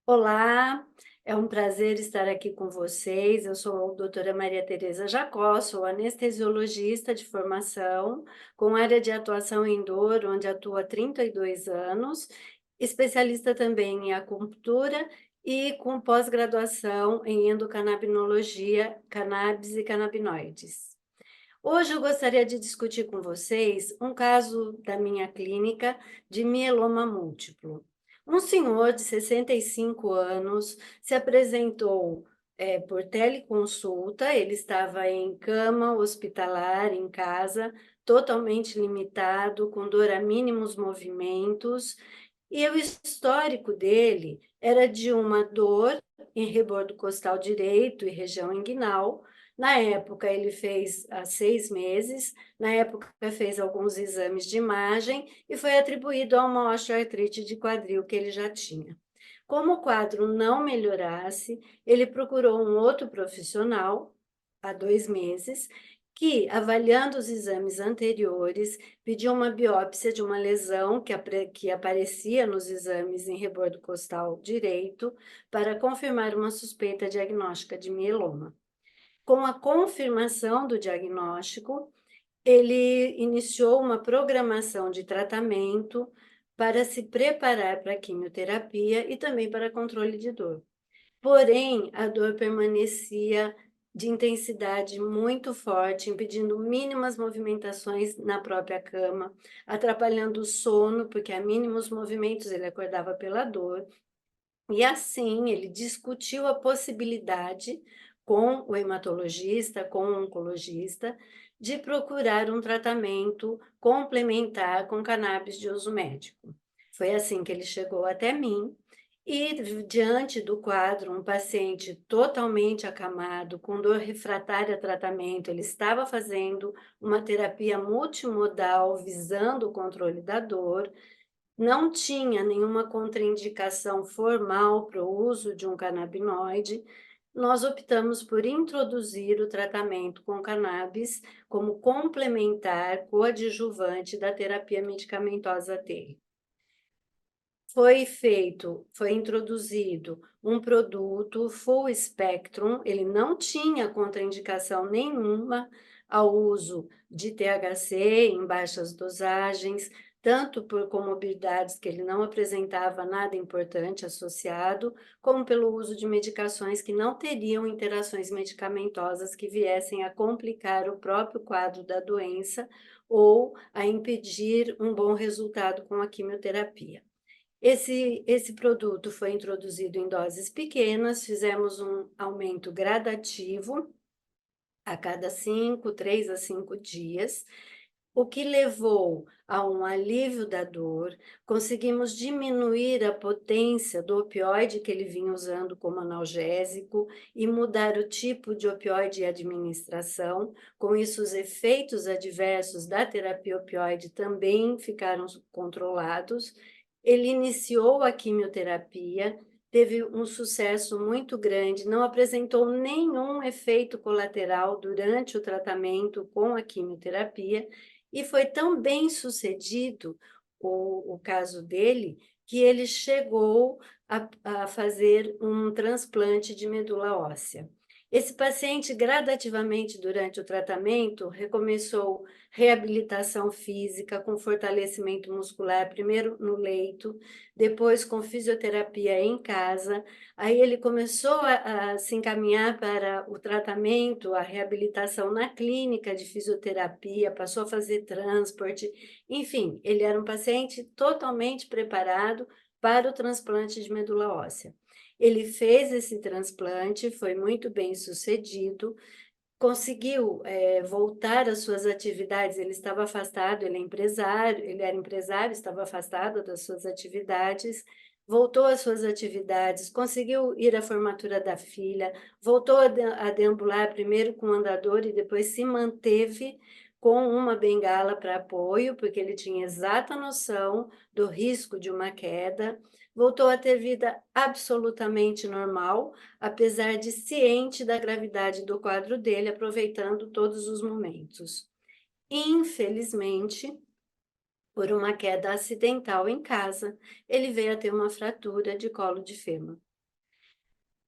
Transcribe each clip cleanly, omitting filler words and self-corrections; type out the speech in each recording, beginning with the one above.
Olá, é um prazer estar aqui com vocês. Eu sou a doutora Maria Tereza Jacó, sou anestesiologista de formação, com área de atuação em dor, onde atuo há 32 anos, especialista também em acupuntura e com pós-graduação em endocannabinologia, cannabis e canabinoides. Hoje eu gostaria de discutir com vocês um caso da minha clínica de mieloma múltiplo. Um senhor de 65 anos se apresentou por teleconsulta, ele estava em cama hospitalar, em casa, totalmente limitado, com dor a mínimos movimentos, e o histórico dele era de uma dor em rebordo costal direito e região inguinal. Na época, ele fez há 6 meses, na época fez alguns exames de imagem e foi atribuído a uma osteoartrite de quadril que ele já tinha. Como o quadro não melhorasse, ele procurou um outro profissional, há 2 meses, que, avaliando os exames anteriores, pediu uma biópsia de uma lesão que aparecia nos exames em rebordo costal direito para confirmar uma suspeita diagnóstica de mieloma. Com a confirmação do diagnóstico, ele iniciou uma programação de tratamento para se preparar para a quimioterapia e também para controle de dor. Porém, a dor permanecia de intensidade muito forte, impedindo mínimas movimentações na própria cama, atrapalhando o sono, porque a mínimos movimentos ele acordava pela dor. E assim, ele discutiu a possibilidade com o hematologista, com o oncologista, de procurar um tratamento complementar com cannabis de uso médico. Foi assim que ele chegou até mim e, diante do quadro, um paciente totalmente acamado, com dor refratária a tratamento, ele estava fazendo uma terapia multimodal visando o controle da dor, não tinha nenhuma contraindicação formal para o uso de um canabinoide. Nós optamos por introduzir o tratamento com cannabis como complementar coadjuvante da terapia medicamentosa dele. Foi introduzido um produto full spectrum, ele não tinha contraindicação nenhuma ao uso de THC em baixas dosagens, tanto por comorbidades que ele não apresentava nada importante associado, como pelo uso de medicações que não teriam interações medicamentosas que viessem a complicar o próprio quadro da doença ou a impedir um bom resultado com a quimioterapia. Esse produto foi introduzido em doses pequenas, fizemos um aumento gradativo a cada 3 a 5 dias, o que levou a um alívio da dor. Conseguimos diminuir a potência do opioide que ele vinha usando como analgésico e mudar o tipo de opioide e administração. Com isso, os efeitos adversos da terapia opioide também ficaram controlados. Ele iniciou a quimioterapia, teve um sucesso muito grande, não apresentou nenhum efeito colateral durante o tratamento com a quimioterapia, e foi tão bem sucedido o caso dele, que ele chegou a fazer um transplante de medula óssea. Esse paciente, gradativamente durante o tratamento, recomeçou reabilitação física com fortalecimento muscular, primeiro no leito, depois com fisioterapia em casa. Aí ele começou a se encaminhar para o tratamento, a reabilitação na clínica de fisioterapia, passou a fazer transporte, enfim, ele era um paciente totalmente preparado para o transplante de medula óssea. Ele fez esse transplante, foi muito bem sucedido, conseguiu, voltar às suas atividades. Ele estava afastado, ele era empresário, estava afastado das suas atividades, voltou às suas atividades, conseguiu ir à formatura da filha, voltou a deambular primeiro com andador e depois se manteve com uma bengala para apoio, porque ele tinha exata noção do risco de uma queda, voltou a ter vida absolutamente normal, apesar de ciente da gravidade do quadro dele, aproveitando todos os momentos. Infelizmente, por uma queda acidental em casa, ele veio a ter uma fratura de colo de fêmur.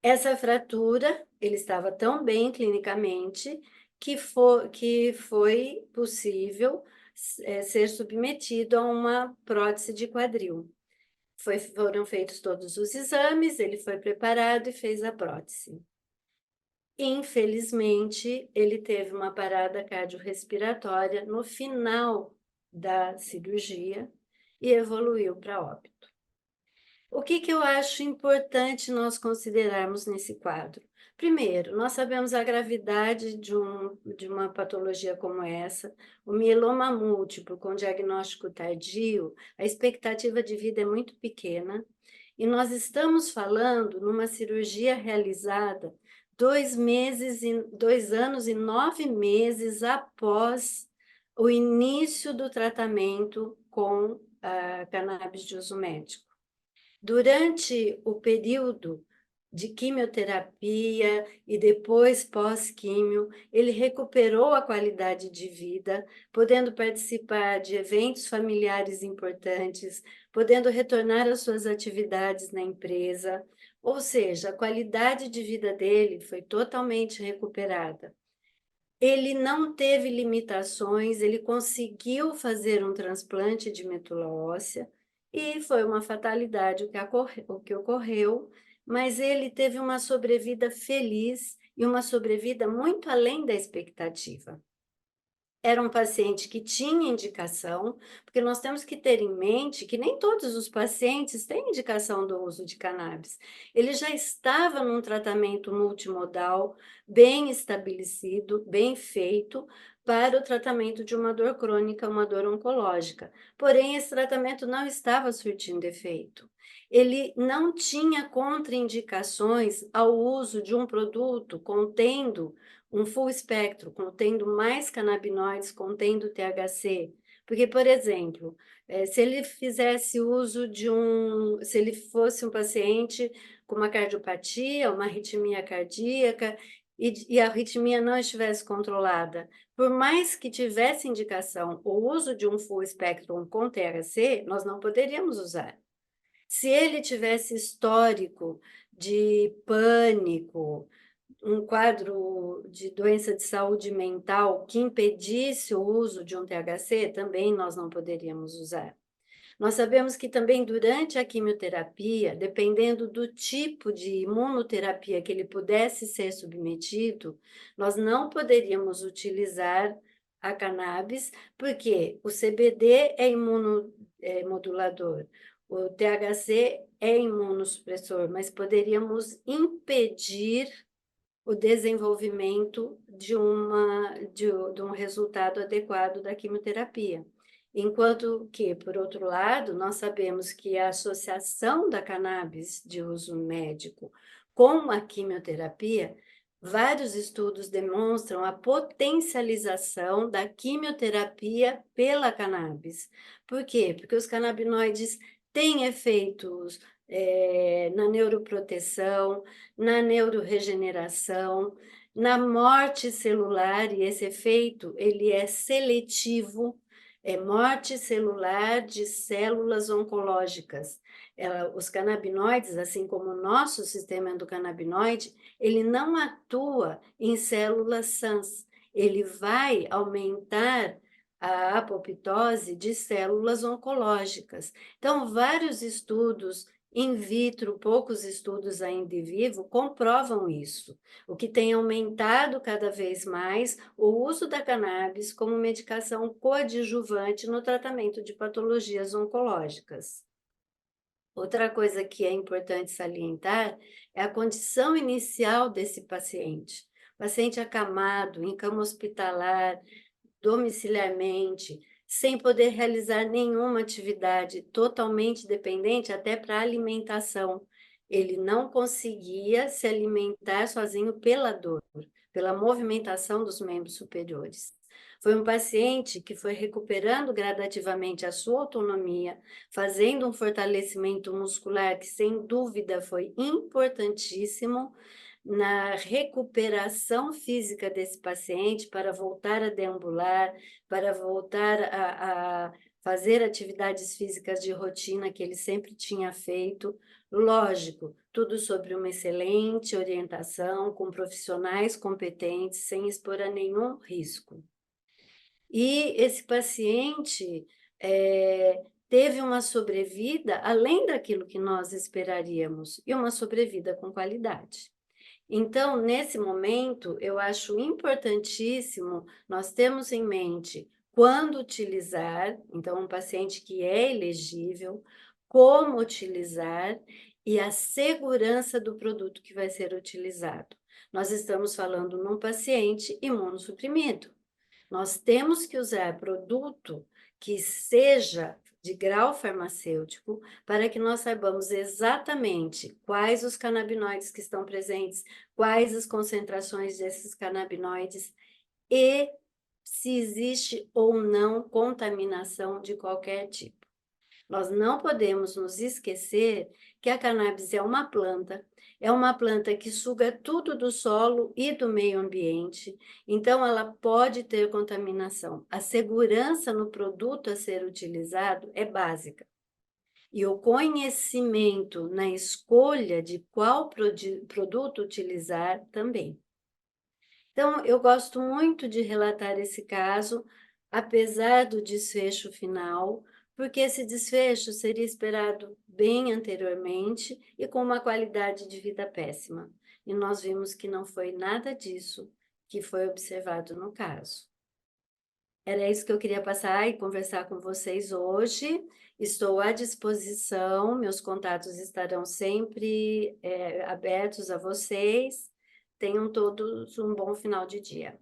Essa fratura, ele estava tão bem clinicamente que foi possível ser submetido a uma prótese de quadril. Foram feitos todos os exames, ele foi preparado e fez a prótese. Infelizmente, ele teve uma parada cardiorrespiratória no final da cirurgia e evoluiu para óbito. O que eu acho importante nós considerarmos nesse quadro? Primeiro, nós sabemos a gravidade de uma patologia como essa, o mieloma múltiplo com diagnóstico tardio, a expectativa de vida é muito pequena, e nós estamos falando numa cirurgia realizada 2 anos e 9 meses após o início do tratamento com a cannabis de uso médico. Durante o período de quimioterapia e depois pós-químio, ele recuperou a qualidade de vida, podendo participar de eventos familiares importantes, podendo retornar às suas atividades na empresa, ou seja, a qualidade de vida dele foi totalmente recuperada. Ele não teve limitações, ele conseguiu fazer um transplante de medula óssea e foi uma fatalidade o que ocorreu, mas ele teve uma sobrevida feliz e uma sobrevida muito além da expectativa. Era um paciente que tinha indicação, porque nós temos que ter em mente que nem todos os pacientes têm indicação do uso de cannabis. Ele já estava num tratamento multimodal, bem estabelecido, bem feito, para o tratamento de uma dor crônica, uma dor oncológica. Porém, esse tratamento não estava surtindo efeito. Ele não tinha contraindicações ao uso de um produto contendo um full espectro, contendo mais canabinoides, contendo THC. Porque, por exemplo, se ele fizesse uso se ele fosse um paciente com uma cardiopatia, uma arritmia cardíaca, e a arritmia não estivesse controlada, por mais que tivesse indicação o uso de um full espectrum com THC, nós não poderíamos usar. Se ele tivesse histórico de pânico, um quadro de doença de saúde mental que impedisse o uso de um THC, também nós não poderíamos usar. Nós sabemos que também durante a quimioterapia, dependendo do tipo de imunoterapia que ele pudesse ser submetido, nós não poderíamos utilizar a cannabis, porque o CBD é imunomodulador, o THC é imunossupressor, mas poderíamos impedir o desenvolvimento de um resultado adequado da quimioterapia. Enquanto que, por outro lado, nós sabemos que a associação da cannabis de uso médico com a quimioterapia, vários estudos demonstram a potencialização da quimioterapia pela cannabis. Por quê? Porque os canabinoides têm efeitos na neuroproteção, na neuroregeneração, na morte celular, e esse efeito ele é seletivo, é morte celular de células oncológicas. Os canabinoides, assim como o nosso sistema endocannabinoide, ele não atua em células sãs, ele vai aumentar a apoptose de células oncológicas. Então, vários estudos in vitro, poucos estudos ainda em vivo, comprovam isso, o que tem aumentado cada vez mais o uso da cannabis como medicação coadjuvante no tratamento de patologias oncológicas. Outra coisa que é importante salientar é a condição inicial desse paciente. Paciente acamado, em cama hospitalar, domiciliarmente, sem poder realizar nenhuma atividade, totalmente dependente até para alimentação. Ele não conseguia se alimentar sozinho pela dor, pela movimentação dos membros superiores. Foi um paciente que foi recuperando gradativamente a sua autonomia, fazendo um fortalecimento muscular que, sem dúvida, foi importantíssimo na recuperação física desse paciente para voltar a deambular, para voltar a fazer atividades físicas de rotina que ele sempre tinha feito. Lógico, tudo sobre uma excelente orientação, com profissionais competentes, sem expor a nenhum risco. E esse paciente, teve uma sobrevida além daquilo que nós esperaríamos, e uma sobrevida com qualidade. Então, nesse momento, eu acho importantíssimo nós termos em mente quando utilizar, então um paciente que é elegível, como utilizar e a segurança do produto que vai ser utilizado. Nós estamos falando num paciente imunossuprimido. Nós temos que usar produto que seja de grau farmacêutico, para que nós saibamos exatamente quais os canabinoides que estão presentes, quais as concentrações desses canabinoides e se existe ou não contaminação de qualquer tipo. Nós não podemos nos esquecer que a cannabis é uma planta que suga tudo do solo e do meio ambiente, então ela pode ter contaminação. A segurança no produto a ser utilizado é básica. E o conhecimento na escolha de qual produto utilizar também. Então, eu gosto muito de relatar esse caso, apesar do desfecho final, porque esse desfecho seria esperado bem anteriormente e com uma qualidade de vida péssima. E nós vimos que não foi nada disso que foi observado no caso. Era isso que eu queria passar e conversar com vocês hoje. Estou à disposição, meus contatos estarão sempre abertos a vocês. Tenham todos um bom final de dia.